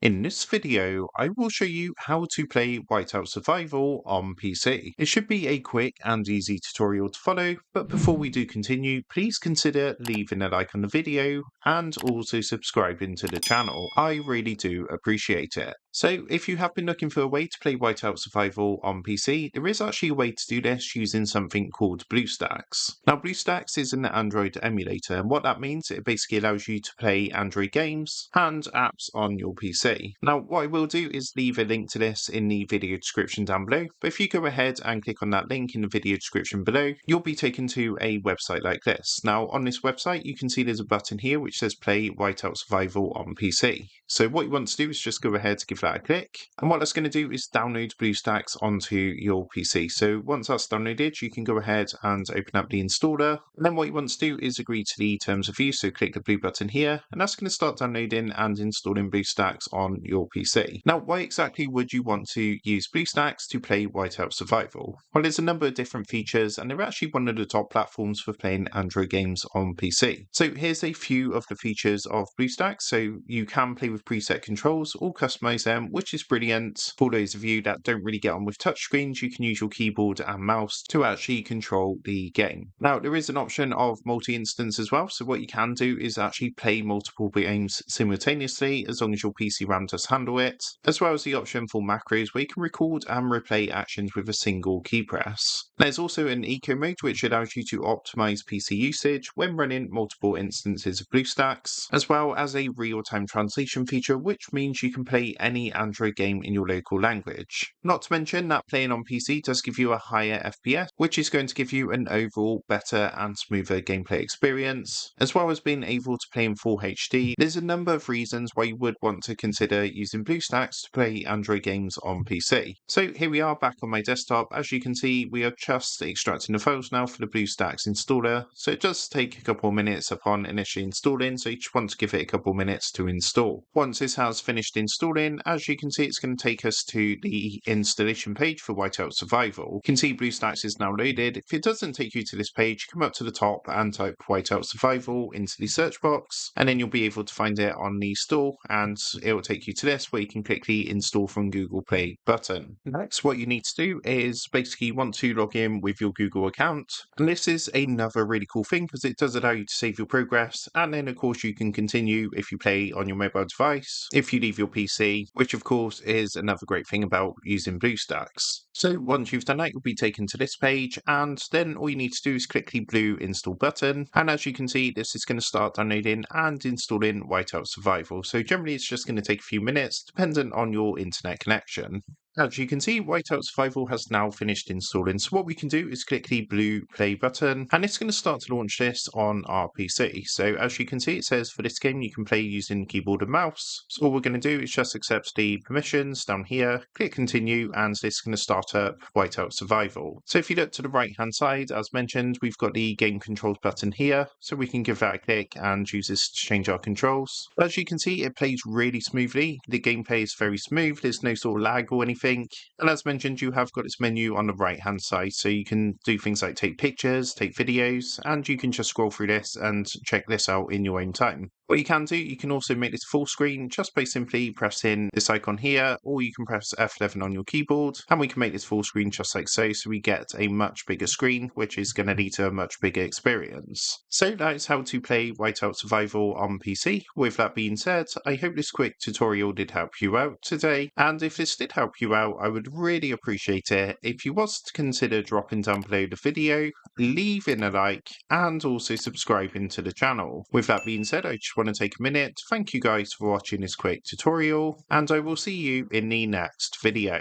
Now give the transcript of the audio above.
In this video, I will show you how to play Whiteout Survival on PC. It should be a quick and easy tutorial to follow, but before we do continue, please consider leaving a like on the video and also subscribing to the channel. I really do appreciate it. So if you have been looking for a way to play Whiteout Survival on PC, there is actually a way to do this using something called BlueStacks. Now BlueStacks is an Android emulator, and what that means, it basically allows you to play Android games and apps on your PC. Now what I will do is leave a link to this in the video description down below, but if you go ahead and click on that link in the video description below, you'll be taken to a website like this. Now on this website you can see there's a button here which says play Whiteout Survival on PC. So what you want to do is just go ahead and give that a click, and what that's going to do is download BlueStacks onto your PC. So once that's downloaded, you can go ahead and open up the installer, and then what you want to do is agree to the terms of use, so click the blue button here, and that's going to start downloading and installing BlueStacks on your PC. Now why exactly would you want to use BlueStacks to play Whiteout Survival? Well, there's a number of different features, and they're actually one of the top platforms for playing Android games on PC. So here's a few of the features of BlueStacks. So you can play with preset controls or customize them, which is brilliant. For those of you that don't really get on with touchscreens, you can use your keyboard and mouse to actually control the game. Now there is an option of multi-instance as well, so what you can do is actually play multiple games simultaneously as long as your PC RAM does handle it, as well as the option for macros where you can record and replay actions with a single key press. There's also an eco mode which allows you to optimize PC usage when running multiple instances of BlueStacks, as well as a real-time translation feature which means you can play any Android game in your local language. Not to mention that playing on PC does give you a higher FPS, which is going to give you an overall better and smoother gameplay experience, as well as being able to play in full HD. There's a number of reasons why you would want to consider using BlueStacks to play Android games on PC. So here we are back on my desktop. As you can see, we are just extracting the files now for the BlueStacks installer, so it does take a couple of minutes upon initially installing, so you just want to give it a couple of minutes to install. Once this has finished installing, as you can see, it's going to take us to the installation page for Whiteout Survival. You can see BlueStacks is now loaded. If it doesn't take you to this page, come up to the top and type Whiteout Survival into the search box, and then you'll be able to find it on the store, and it will take you to this where you can click the install from Google Play button. Next, what you need to do is basically you want to log in with your Google account, and this is another really cool thing because it does allow you to save your progress, and then of course you can continue if you play on your mobile device if you leave your PC, which of course is another great thing about using BlueStacks. So once you've done that, you'll be taken to this page, and then all you need to do is click the blue install button, and as you can see, this is going to start downloading and installing Whiteout Survival. So generally it's just going to take a few minutes dependent on your internet connection. As you can see, Whiteout Survival has now finished installing, so what we can do is click the blue play button, and it's going to start to launch this on our PC. So as you can see, it says for this game you can play using keyboard and mouse. So all we're going to do is just accept the permissions down here, click continue, and this is going to start up Whiteout Survival. So if you look to the right hand side, as mentioned, we've got the game controls button here, so we can give that a click and use this to change our controls. As you can see, it plays really smoothly. The gameplay is very smooth, there's no sort of lag or anything. And as mentioned, you have got this menu on the right hand side, so you can do things like take pictures, take videos, and you can just scroll through this and check this out in your own time. What you can do, you can also make this full screen just by simply pressing this icon here, or you can press F11 on your keyboard, and we can make this full screen just like so, so we get a much bigger screen, which is going to lead to a much bigger experience. So that is how to play Whiteout Survival on PC. With that being said, I hope this quick tutorial did help you out today, and if this did help you out, I would really appreciate it if you was to consider dropping down below the video, leaving a like, and also subscribing to the channel. With that being said, I just want to take a minute to thank you guys for watching this quick tutorial, and I will see you in the next video.